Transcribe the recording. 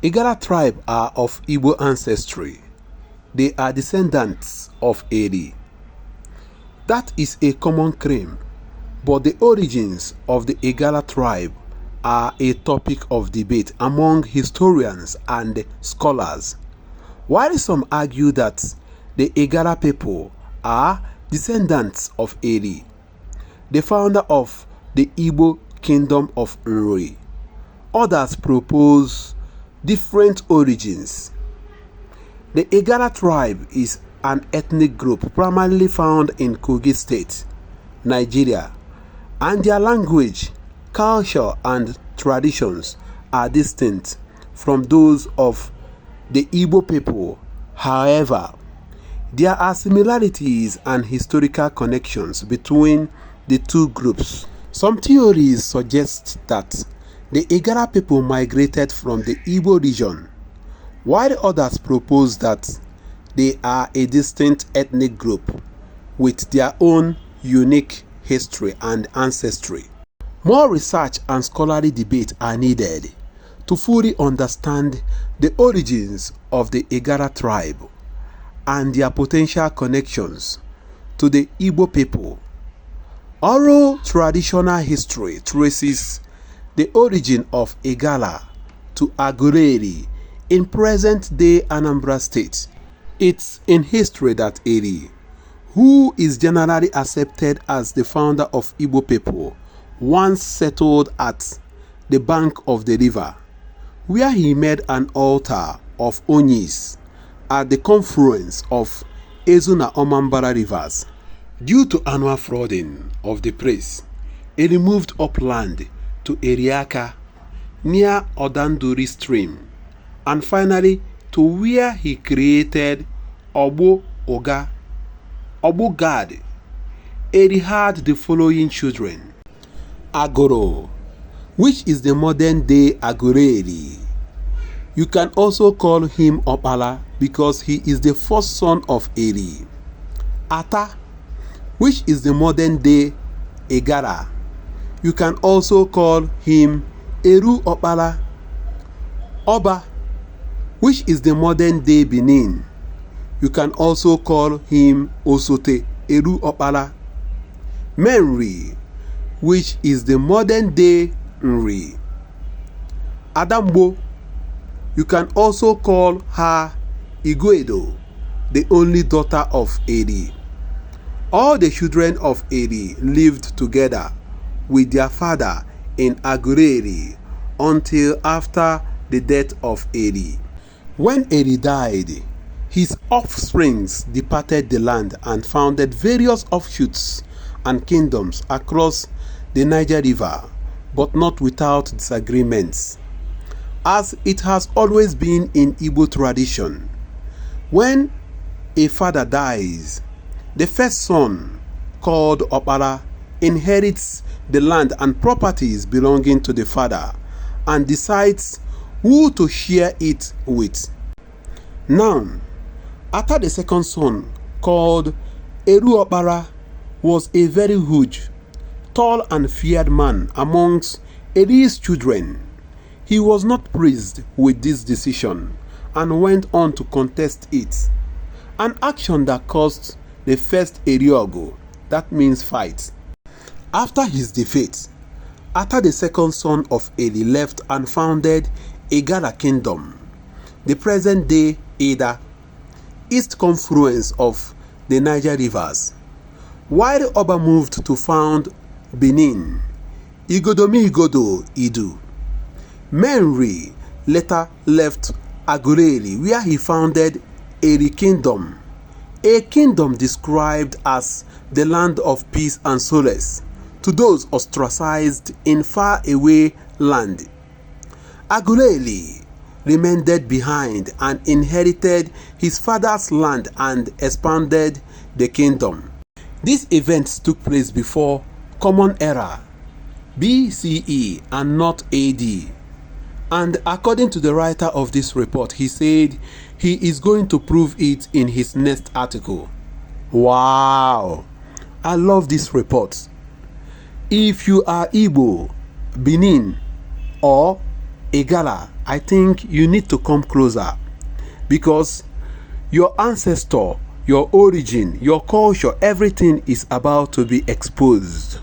Igala tribe are of Igbo ancestry. They are descendants of Eri. That is a common claim, but the origins of the Igala tribe are a topic of debate among historians and scholars. While some argue that the Igala people are descendants of Eri, the founder of the Benin Kingdom of Nri, others propose different origins. The Igala tribe is an ethnic group primarily found in Kogi State, Nigeria, and their language, culture, and traditions are distinct from those of the Igbo people. However, there are similarities and historical connections between the two groups. Some theories suggest that the Igala people migrated from the Igbo region, while others propose that they are a distinct ethnic group with their own unique history and ancestry. More research and scholarly debate are needed to fully understand the origins of the Igala tribe and their potential connections to the Igbo people. Oral traditional history traces the origin of Igala to Aguleri in present-day Anambra State. It's in history that Eri, who is generally accepted as the founder of Igbo people, once settled at the bank of the river, where he made an altar of Onyis at the confluence of Ezu and Omambara rivers. Due to annual flooding of the place, he moved upland to Eriaka near Odanduri stream, and finally to where he created Oba of God. Eri had the following children: Agulu, which is the modern day Aguleri. You can also call him Opala because he is the first son of Eri. Attah, which is the modern day Igala. You can also call him Eru Opala. Oba, which is the modern day Benin. You can also call him Osote Eru Opala. Nri, which is the modern day Nri. Adambo, you can also call her Igwedo, the only daughter of Eri. All the children of Eri lived together with their father in Aguleri until after the death of Eri. When Eri died, his offsprings departed the land and founded various offshoots and kingdoms across the Niger River, but not without disagreements. As it has always been in Igbo tradition, when a father dies, the first son, called Opala, inherits the land and properties belonging to the father and decides who to share it with. Now, Attah the second son, called Eru Opala, was a very huge, tall and feared man amongst Eri's children. He was not pleased with this decision and went on to contest it, an action that caused the first Eriogo, that means fight. After his defeat, Attah the second son of Eri left and founded Igala Kingdom, the present-day Eda, east confluence of the Niger rivers. While Oba moved to found Benin, Igodo Idu. Nri later left Aguleri, where he founded Eri Kingdom, a kingdom described as the land of peace and solace to those ostracized in far-away land. Aguleri remained behind and inherited his father's land and expanded the kingdom. These events took place before Common Era, BCE, and not AD. And according to the writer of this report, he said he is going to prove it in his next article. Wow! I love this report. If you are Igbo, Benin, or Igala, I think you need to come closer, because your ancestor, your origin, your culture, everything is about to be exposed.